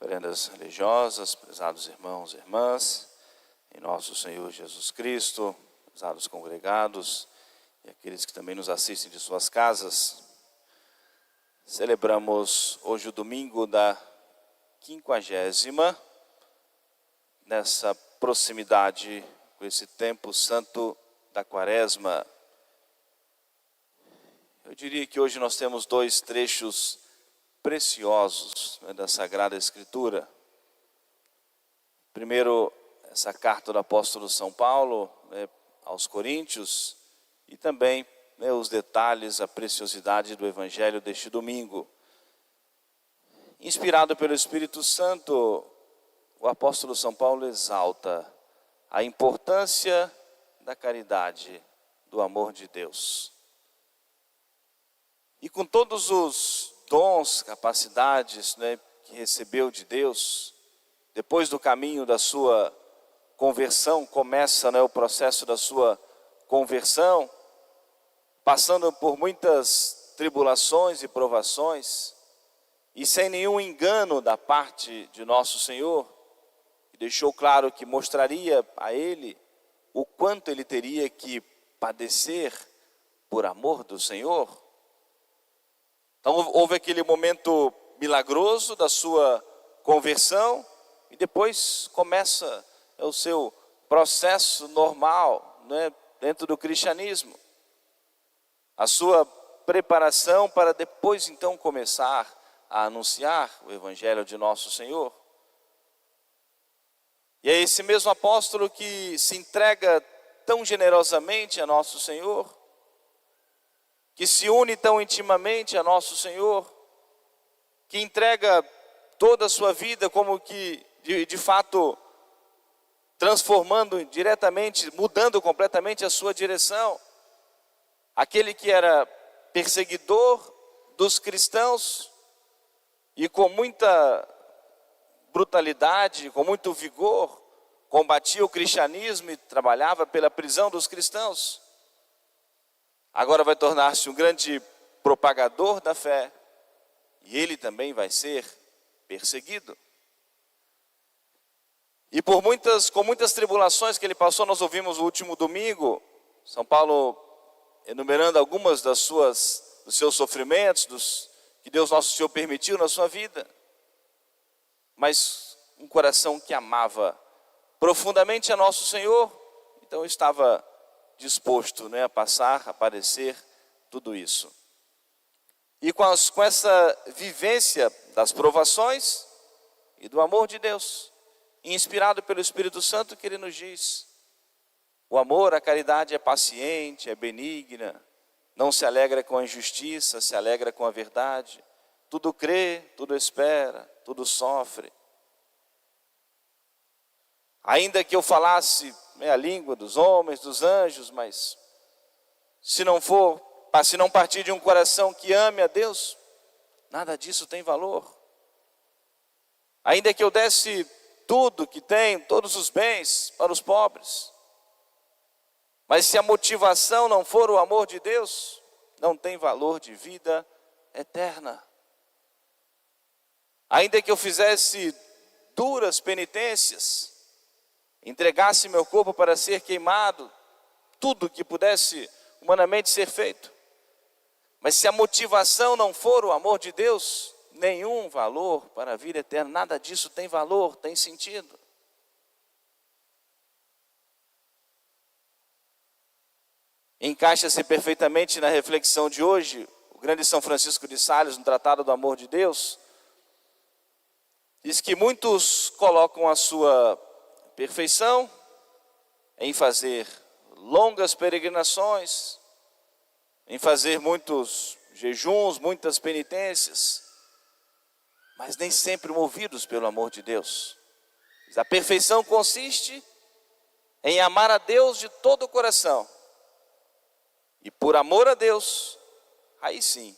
Prendas religiosas, prezados irmãos e irmãs, em nosso Senhor Jesus Cristo, prezados congregados e aqueles que também nos assistem de suas casas, celebramos hoje o domingo da 50ª, nessa proximidade com esse tempo santo da Quaresma. Eu diria que hoje nós temos dois trechos preciosos da Sagrada Escritura. Primeiro, essa carta do apóstolo São Paulo aos Coríntios e também os detalhes, a preciosidade do Evangelho deste domingo. Inspirado pelo Espírito Santo, o apóstolo São Paulo exalta a importância da caridade, do amor de Deus. E com todos os dons, capacidades que recebeu de Deus, depois do caminho da sua conversão, começa o processo da sua conversão, passando por muitas tribulações e provações, e sem nenhum engano da parte de nosso Senhor, que deixou claro que mostraria a ele o quanto ele teria que padecer por amor do Senhor. Então houve aquele momento milagroso da sua conversão e depois começa o seu processo normal dentro do cristianismo. A sua preparação para depois então começar a anunciar o Evangelho de nosso Senhor. E é esse mesmo apóstolo que se entrega tão generosamente a nosso Senhor, que se une tão intimamente a nosso Senhor, que entrega toda a sua vida como que, de fato, transformando diretamente, mudando completamente a sua direção. Aquele que era perseguidor dos cristãos e com muita brutalidade, com muito vigor, combatia o cristianismo e trabalhava pela prisão dos cristãos, agora vai tornar-se um grande propagador da fé, e ele também vai ser perseguido. E com muitas tribulações que ele passou, nós ouvimos no último domingo, São Paulo enumerando algumas dos seus sofrimentos, que Deus nosso Senhor permitiu na sua vida. Mas um coração que amava profundamente a nosso Senhor, então estava disposto a padecer tudo isso. E com essa vivência das provações e do amor de Deus, inspirado pelo Espírito Santo, que ele nos diz: o amor, a caridade é paciente, é benigna, não se alegra com a injustiça, se alegra com a verdade, tudo crê, tudo espera, tudo sofre. Ainda que eu falasse a língua dos homens, dos anjos, mas se não partir de um coração que ame a Deus, nada disso tem valor. Ainda que eu desse tudo que tem, todos os bens para os pobres, mas se a motivação não for o amor de Deus, não tem valor de vida eterna. Ainda que eu fizesse duras penitências, entregasse meu corpo para ser queimado, tudo que pudesse humanamente ser feito, mas se a motivação não for o amor de Deus, nenhum valor para a vida eterna, nada disso tem valor, tem sentido. Encaixa-se perfeitamente na reflexão de hoje, o grande São Francisco de Sales, no Tratado do Amor de Deus, diz que muitos colocam a sua perfeição em fazer longas peregrinações, em fazer muitos jejuns, muitas penitências, mas nem sempre movidos pelo amor de Deus. A perfeição consiste em amar a Deus de todo o coração, e por amor a Deus, aí sim,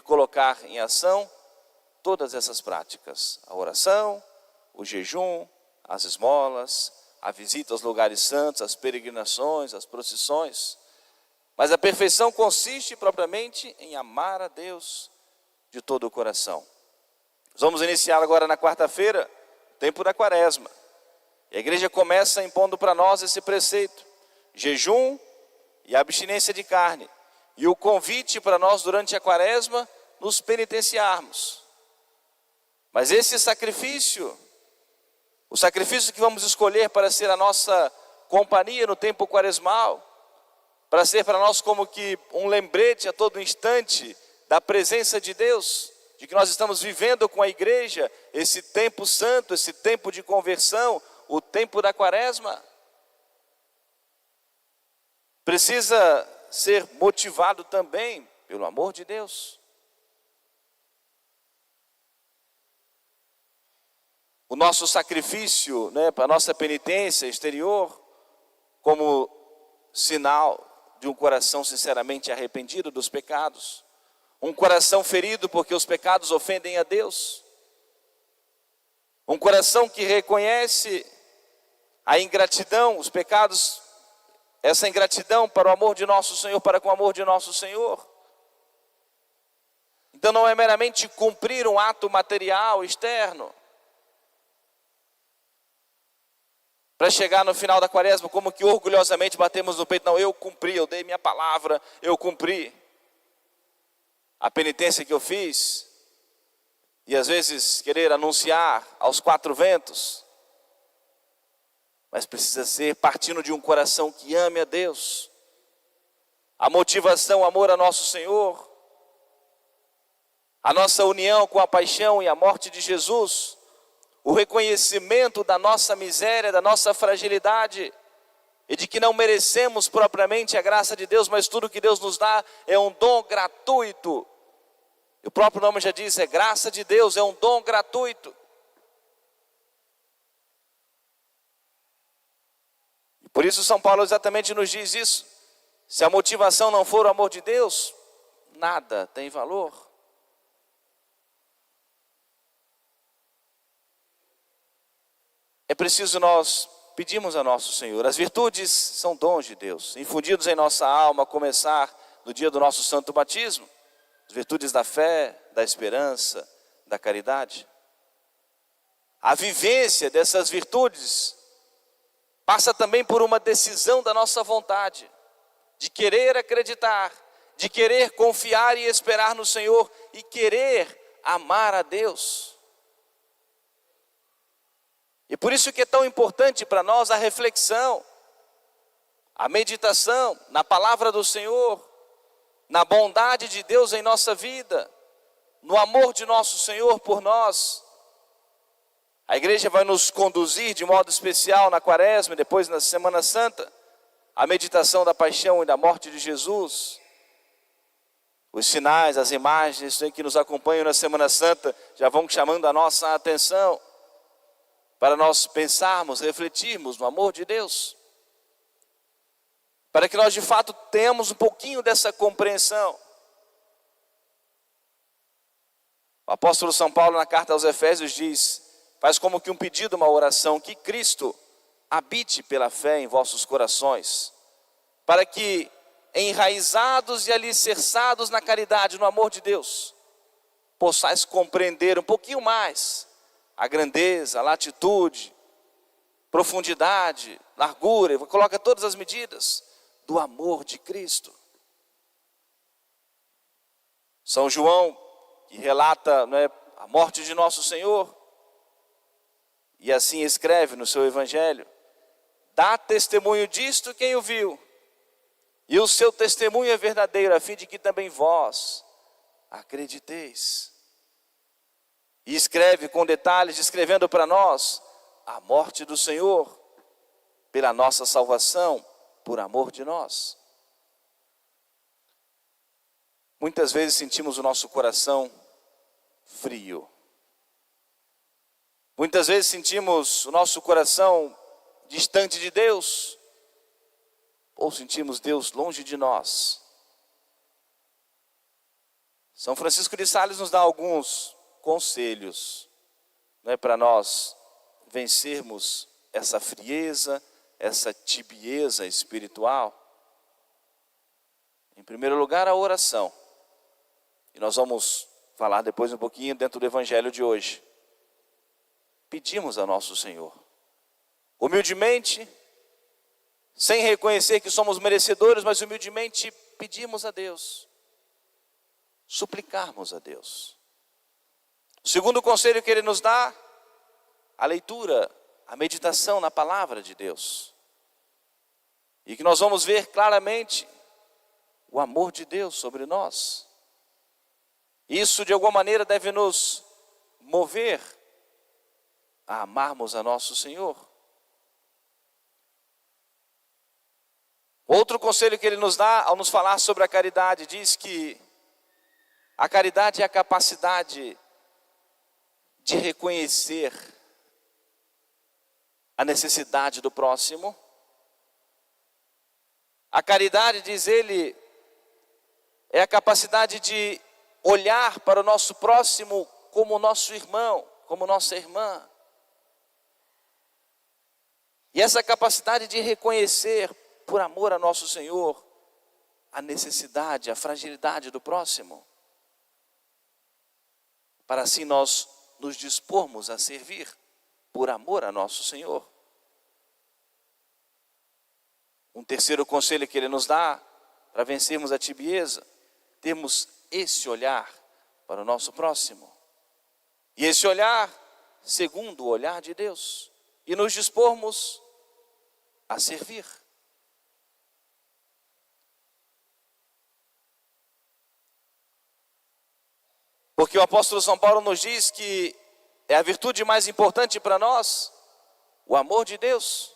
colocar em ação todas essas práticas: a oração, o jejum, as esmolas, a visita aos lugares santos, as peregrinações, as procissões. Mas a perfeição consiste propriamente em amar a Deus de todo o coração. Nós vamos iniciar agora na quarta-feira, o tempo da quaresma. E a igreja começa impondo para nós esse preceito: jejum e abstinência de carne. E o convite para nós durante a quaresma nos penitenciarmos. Mas esse sacrifício, o sacrifício que vamos escolher para ser a nossa companhia no tempo quaresmal, para ser para nós como que um lembrete a todo instante da presença de Deus, de que nós estamos vivendo com a igreja esse tempo santo, esse tempo de conversão, o tempo da quaresma, precisa ser motivado também pelo amor de Deus. O nosso sacrifício, para a nossa penitência exterior, como sinal de um coração sinceramente arrependido dos pecados, um coração ferido porque os pecados ofendem a Deus, um coração que reconhece a ingratidão, os pecados, essa ingratidão para o amor de nosso Senhor, para com o amor de nosso Senhor. Então não é meramente cumprir um ato material externo, para chegar no final da quaresma como que orgulhosamente batemos no peito: não, eu cumpri, eu dei minha palavra, eu cumpri a penitência que eu fiz. E às vezes querer anunciar aos quatro ventos, mas precisa ser partindo de um coração que ame a Deus. A motivação, o amor a nosso Senhor, a nossa união com a paixão e a morte de Jesus, o reconhecimento da nossa miséria, da nossa fragilidade, e de que não merecemos propriamente a graça de Deus, mas tudo que Deus nos dá é um dom gratuito. O próprio nome já diz, é graça de Deus, é um dom gratuito. E por isso São Paulo exatamente nos diz isso: se a motivação não for o amor de Deus, nada tem valor. É preciso nós pedirmos a nosso Senhor. As virtudes são dons de Deus, infundidos em nossa alma, a começar no dia do nosso santo batismo. As virtudes da fé, da esperança, da caridade. A vivência dessas virtudes passa também por uma decisão da nossa vontade, de querer acreditar, de querer confiar e esperar no Senhor, e querer amar a Deus. E por isso que é tão importante para nós a reflexão, a meditação na palavra do Senhor, na bondade de Deus em nossa vida, no amor de nosso Senhor por nós. A igreja vai nos conduzir de modo especial na quaresma e depois na Semana Santa, a meditação da paixão e da morte de Jesus. Os sinais, as imagens que nos acompanham na Semana Santa já vão chamando a nossa atenção, para nós pensarmos, refletirmos no amor de Deus, para que nós de fato tenhamos um pouquinho dessa compreensão. O apóstolo São Paulo na carta aos Efésios diz, faz como que um pedido, uma oração, que Cristo habite pela fé em vossos corações, para que enraizados e alicerçados na caridade, no amor de Deus, possais compreender um pouquinho mais a grandeza, a latitude, profundidade, largura, coloca todas as medidas do amor de Cristo. São João, que relata a morte de nosso Senhor, e assim escreve no seu evangelho: dá testemunho disto quem o viu, e o seu testemunho é verdadeiro, a fim de que também vós acrediteis. E escreve com detalhes, descrevendo para nós a morte do Senhor, pela nossa salvação, por amor de nós. Muitas vezes sentimos o nosso coração frio. Muitas vezes sentimos o nosso coração distante de Deus, ou sentimos Deus longe de nós. São Francisco de Sales nos dá alguns conselhos, para nós vencermos essa frieza, essa tibieza espiritual. Em primeiro lugar, a oração. E nós vamos falar depois um pouquinho dentro do evangelho de hoje. Pedimos ao nosso Senhor, humildemente, sem reconhecer que somos merecedores, mas humildemente pedimos a Deus, suplicarmos a Deus. O segundo conselho que Ele nos dá, a leitura, a meditação na palavra de Deus. E que nós vamos ver claramente o amor de Deus sobre nós. Isso de alguma maneira deve nos mover a amarmos a nosso Senhor. Outro conselho que Ele nos dá ao nos falar sobre a caridade, diz que a caridade é a capacidade de reconhecer a necessidade do próximo. A caridade, diz ele, é a capacidade de olhar para o nosso próximo como nosso irmão, como nossa irmã. E essa capacidade de reconhecer, por amor a nosso Senhor, a necessidade, a fragilidade do próximo, para assim nós nos dispormos a servir, por amor a nosso Senhor. Um terceiro conselho que Ele nos dá, para vencermos a tibieza, temos esse olhar para o nosso próximo. E esse olhar, segundo o olhar de Deus, e nos dispormos a servir. Porque o apóstolo São Paulo nos diz que é a virtude mais importante para nós, o amor de Deus.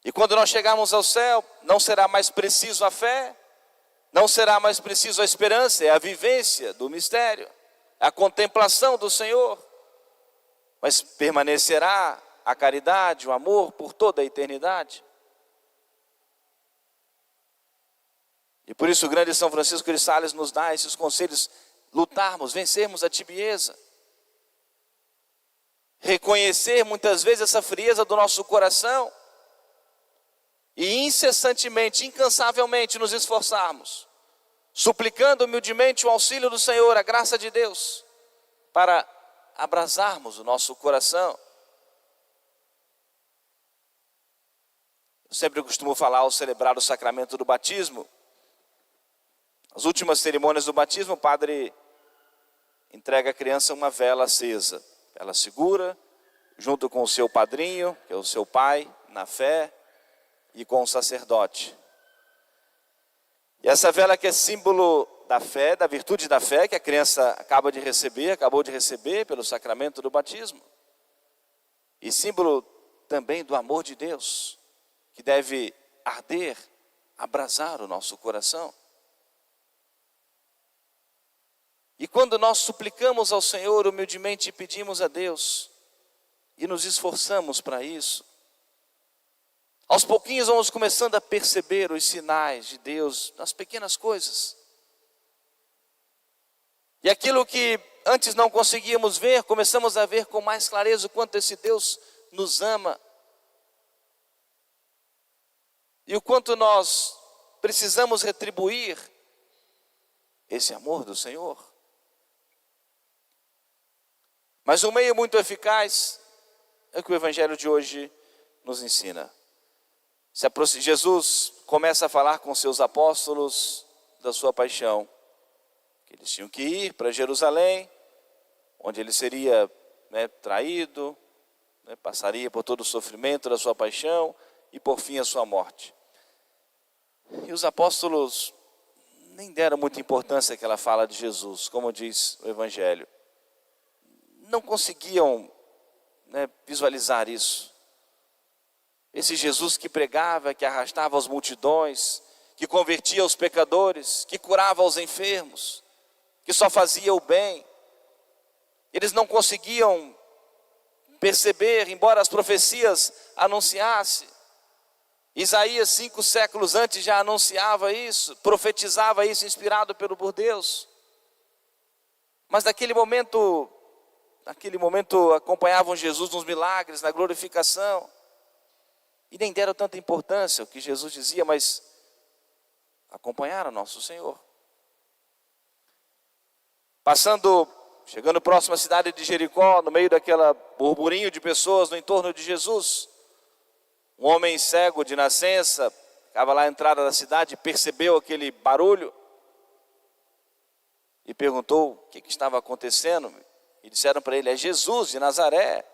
E quando nós chegarmos ao céu, não será mais preciso a fé, não será mais preciso a esperança, é a vivência do mistério, a contemplação do Senhor. Mas permanecerá a caridade, o amor por toda a eternidade. E por isso o grande São Francisco de Sales nos dá esses conselhos: lutarmos, vencermos a tibieza. Reconhecer muitas vezes essa frieza do nosso coração e incessantemente, incansavelmente nos esforçarmos, suplicando humildemente o auxílio do Senhor, a graça de Deus, para abrasarmos o nosso coração. Eu sempre costumo falar ao celebrar o sacramento do batismo. As últimas cerimônias do batismo, o padre entrega à criança uma vela acesa. Ela segura, junto com o seu padrinho, que é o seu pai, na fé, e com o sacerdote. E essa vela que é símbolo da fé, da virtude da fé, que a criança acabou de receber pelo sacramento do batismo. E símbolo também do amor de Deus, que deve arder, abrasar o nosso coração. E quando nós suplicamos ao Senhor humildemente e pedimos a Deus, e nos esforçamos para isso, aos pouquinhos vamos começando a perceber os sinais de Deus nas pequenas coisas. E aquilo que antes não conseguíamos ver, começamos a ver com mais clareza o quanto esse Deus nos ama. E o quanto nós precisamos retribuir esse amor do Senhor. Mas um meio muito eficaz é o que o Evangelho de hoje nos ensina. Jesus começa a falar com seus apóstolos da sua paixão, que eles tinham que ir para Jerusalém, onde ele seria traído, passaria por todo o sofrimento da sua paixão e por fim a sua morte. E os apóstolos nem deram muita importância àquela fala de Jesus, como diz o Evangelho. Não conseguiam visualizar isso. Esse Jesus que pregava, que arrastava as multidões, que convertia os pecadores, que curava os enfermos, que só fazia o bem. Eles não conseguiam perceber, embora as profecias anunciassem. Isaías 5 séculos antes já anunciava isso, profetizava isso, inspirado por Deus. Mas naquele momento acompanhavam Jesus nos milagres, na glorificação. E nem deram tanta importância ao que Jesus dizia, mas acompanharam nosso Senhor. chegando próximo à cidade de Jericó, no meio daquela burburinho de pessoas no entorno de Jesus, um homem cego de nascença, estava lá à entrada da cidade, percebeu aquele barulho e perguntou o que estava acontecendo. E disseram para ele: é Jesus de Nazaré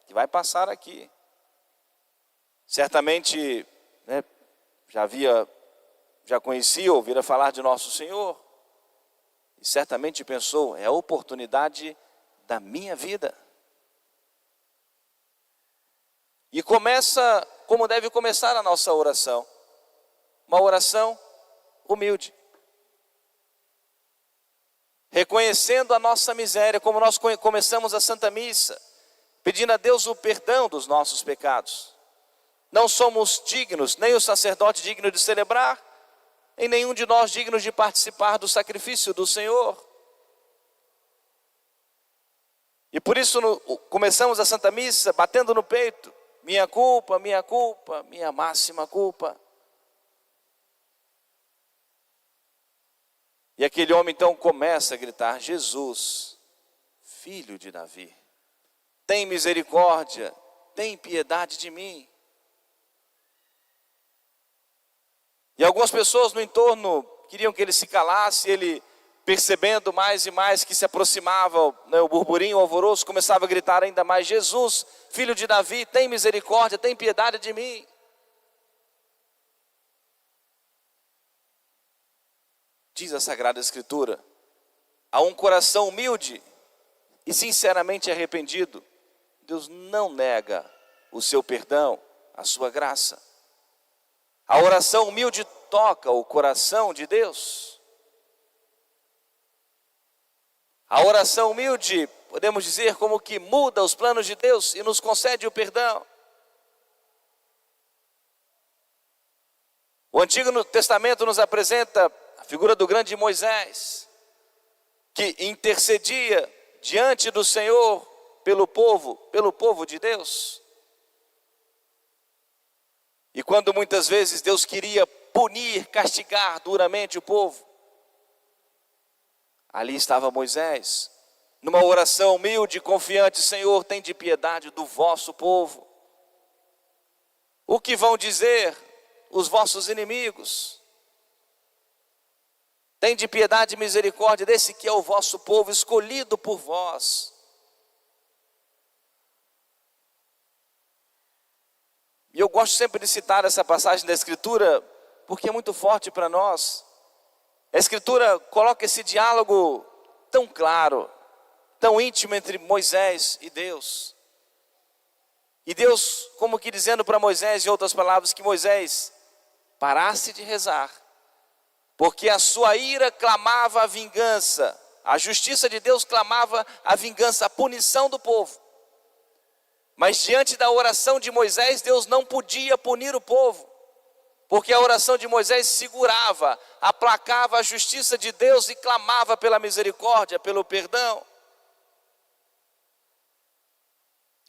que vai passar aqui. Certamente, né, já conhecia, ouvira falar de Nosso Senhor, e certamente pensou: é a oportunidade da minha vida. E começa como deve começar a nossa oração, uma oração humilde, reconhecendo a nossa miséria, como nós começamos a Santa Missa, pedindo a Deus o perdão dos nossos pecados. Não somos dignos, nem o sacerdote digno de celebrar, nem nenhum de nós dignos de participar do sacrifício do Senhor. E por isso começamos a Santa Missa batendo no peito: minha culpa, minha máxima culpa. E aquele homem então começa a gritar: Jesus, filho de Davi, tem misericórdia, tem piedade de mim. E algumas pessoas no entorno queriam que ele se calasse. Ele, percebendo mais e mais que se aproximava, né, o burburinho, o alvoroço, começava a gritar ainda mais: Jesus, filho de Davi, tem misericórdia, tem piedade de mim. Diz a Sagrada Escritura: a um coração humilde e sinceramente arrependido, Deus não nega o seu perdão, a sua graça. A oração humilde toca o coração de Deus. A oração humilde, podemos dizer, como que muda os planos de Deus e nos concede o perdão. O Antigo Testamento nos apresenta a figura do grande Moisés, que intercedia diante do Senhor pelo povo de Deus. E quando muitas vezes Deus queria punir, castigar duramente o povo, ali estava Moisés, numa oração humilde e confiante: Senhor, tem de piedade do vosso povo. O que vão dizer os vossos inimigos? Tem de piedade e misericórdia desse que é o vosso povo, escolhido por vós. E eu gosto sempre de citar essa passagem da Escritura, porque é muito forte para nós. A Escritura coloca esse diálogo tão claro, tão íntimo entre Moisés e Deus. E Deus, como que dizendo para Moisés, em outras palavras, que Moisés parasse de rezar, porque a sua ira clamava a vingança, a justiça de Deus clamava a vingança, a punição do povo. Mas diante da oração de Moisés, Deus não podia punir o povo, porque a oração de Moisés segurava, aplacava a justiça de Deus e clamava pela misericórdia, pelo perdão.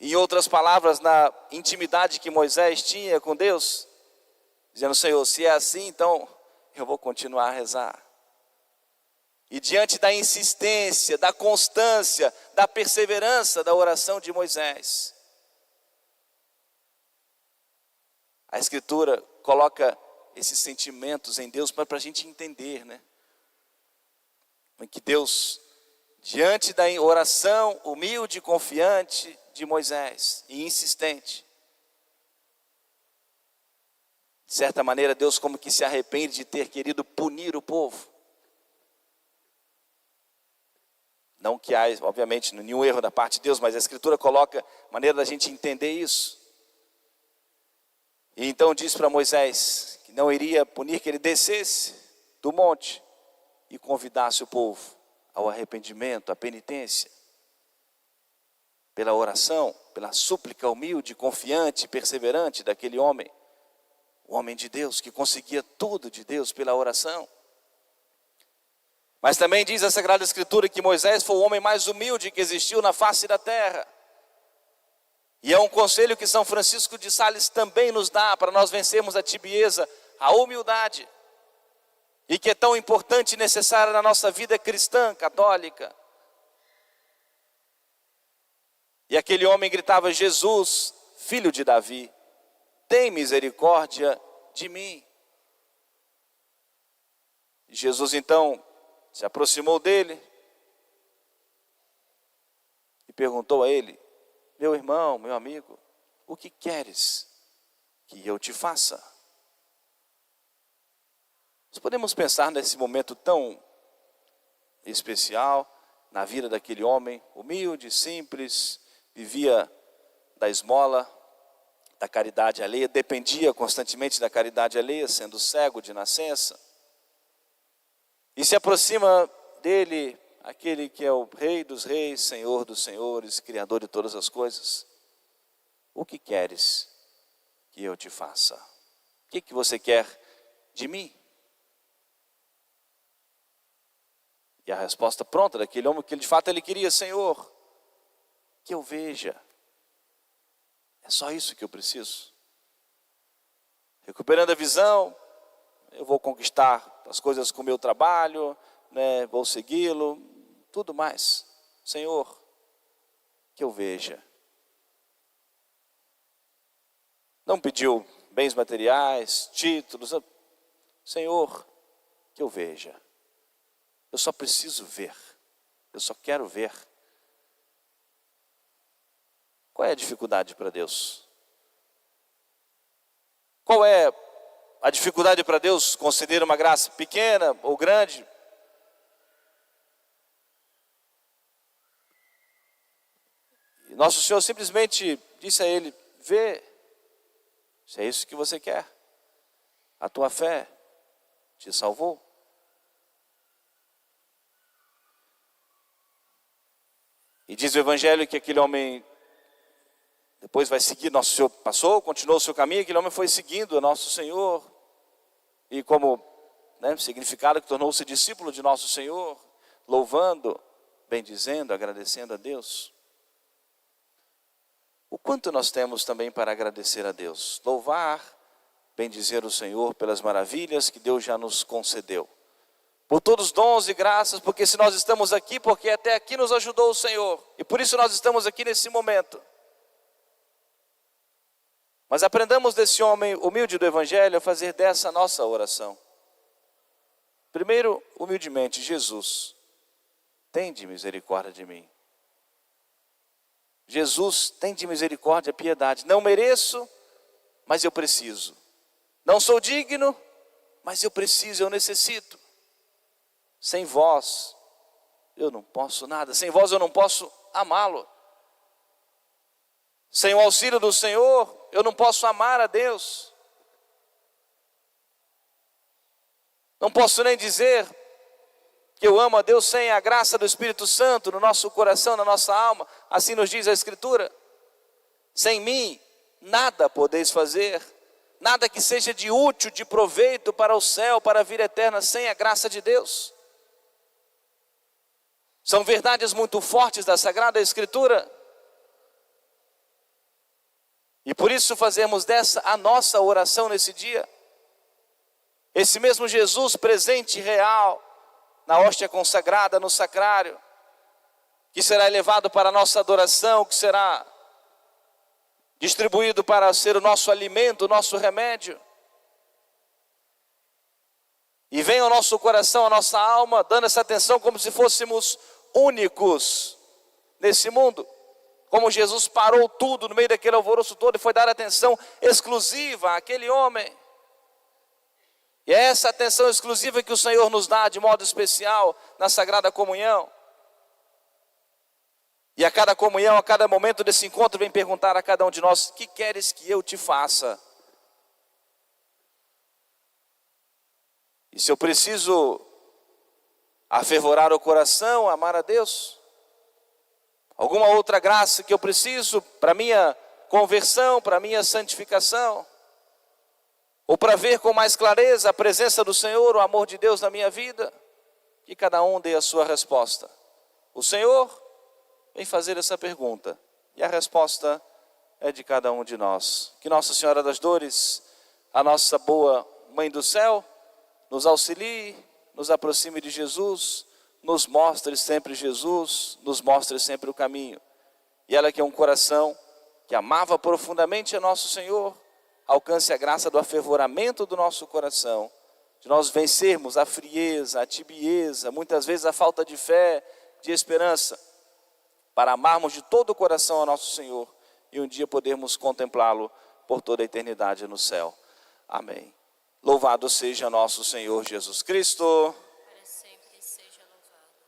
Em outras palavras, na intimidade que Moisés tinha com Deus, dizendo: Senhor, se é assim, então eu vou continuar a rezar. E diante da insistência, da constância, da perseverança da oração de Moisés, a Escritura coloca esses sentimentos em Deus para a gente entender, né? Que Deus, diante da oração humilde e confiante de Moisés e insistente, de certa maneira Deus como que se arrepende de ter querido punir o povo. Não que há, obviamente, nenhum erro da parte de Deus, mas a Escritura coloca maneira da gente entender isso. E então diz para Moisés que não iria punir, que ele descesse do monte e convidasse o povo ao arrependimento, à penitência, pela oração, pela súplica humilde, confiante, perseverante daquele homem, o homem de Deus que conseguia tudo de Deus pela oração. Mas também diz a Sagrada Escritura que Moisés foi o homem mais humilde que existiu na face da terra. E é um conselho que São Francisco de Sales também nos dá para nós vencermos a tibieza, a humildade, e que é tão importante e necessária na nossa vida cristã, católica. E aquele homem gritava: Jesus, filho de Davi, tem misericórdia de mim. Jesus então se aproximou dele e perguntou a ele: meu irmão, meu amigo, o que queres que eu te faça? Nós podemos pensar nesse momento tão especial na vida daquele homem, humilde, simples, vivia da esmola, da caridade alheia, dependia constantemente da caridade alheia, sendo cego de nascença. E se aproxima dele aquele que é o Rei dos reis, Senhor dos senhores, Criador de todas as coisas. O que queres que eu te faça? O que você quer de mim? E a resposta pronta daquele homem, que de fato ele queria: Senhor, que eu veja. É só isso que eu preciso. Recuperando a visão, eu vou conquistar as coisas com o meu trabalho, né? Vou segui-lo, tudo mais. Senhor, que eu veja. Não pediu bens materiais, títulos. Senhor, que eu veja. Eu só preciso ver. Eu só quero ver. Qual é a dificuldade para Deus? Qual é a dificuldade para Deus conceder uma graça pequena ou grande? E nosso Senhor simplesmente disse a ele: vê, se é isso que você quer. A tua fé te salvou. E diz o Evangelho que aquele homem depois vai seguir, nosso Senhor passou, continuou o seu caminho, aquele homem foi seguindo a nosso Senhor. E como significado que tornou-se discípulo de nosso Senhor, louvando, bendizendo, agradecendo a Deus. O quanto nós temos também para agradecer a Deus, louvar, bendizer o Senhor pelas maravilhas que Deus já nos concedeu. Por todos os dons e graças, porque se nós estamos aqui, porque até aqui nos ajudou o Senhor. E por isso nós estamos aqui nesse momento. Mas aprendamos desse homem humilde do Evangelho a fazer dessa nossa oração. Primeiro, humildemente: Jesus, tende misericórdia de mim. Jesus, tende misericórdia, piedade. Não mereço, mas eu preciso. Não sou digno, mas eu preciso, eu necessito. Sem vós, eu não posso nada. Sem vós eu não posso amá-lo. Sem o auxílio do Senhor, eu não posso amar a Deus. Não posso nem dizer que eu amo a Deus sem a graça do Espírito Santo no nosso coração, na nossa alma. Assim nos diz a Escritura. Sem mim, nada podeis fazer. Nada que seja de útil, de proveito para o céu, para a vida eterna, sem a graça de Deus. São verdades muito fortes da Sagrada Escritura. E por isso fazemos dessa a nossa oração nesse dia. Esse mesmo Jesus presente e real, na hóstia consagrada, no sacrário, que será elevado para a nossa adoração, que será distribuído para ser o nosso alimento, o nosso remédio. E vem ao nosso coração, à nossa alma, dando essa atenção como se fôssemos únicos nesse mundo. Como Jesus parou tudo no meio daquele alvoroço todo e foi dar atenção exclusiva àquele homem. E é essa atenção exclusiva que o Senhor nos dá de modo especial na Sagrada Comunhão. E a cada comunhão, a cada momento desse encontro, vem perguntar a cada um de nós: que queres que eu te faça? E se eu preciso afervorar o coração, amar a Deus, alguma outra graça que eu preciso para minha conversão, para minha santificação, ou para ver com mais clareza a presença do Senhor, o amor de Deus na minha vida, que cada um dê a sua resposta. O Senhor vem fazer essa pergunta, e a resposta é de cada um de nós. Que Nossa Senhora das Dores, a nossa boa Mãe do Céu, nos auxilie, nos aproxime de Jesus, nos mostre sempre Jesus, nos mostre sempre o caminho. E ela que é um coração que amava profundamente a nosso Senhor, alcance a graça do afervoramento do nosso coração, de nós vencermos a frieza, a tibieza, muitas vezes a falta de fé, de esperança, para amarmos de todo o coração a nosso Senhor e um dia podermos contemplá-lo por toda a eternidade no céu. Amém. Louvado seja nosso Senhor Jesus Cristo.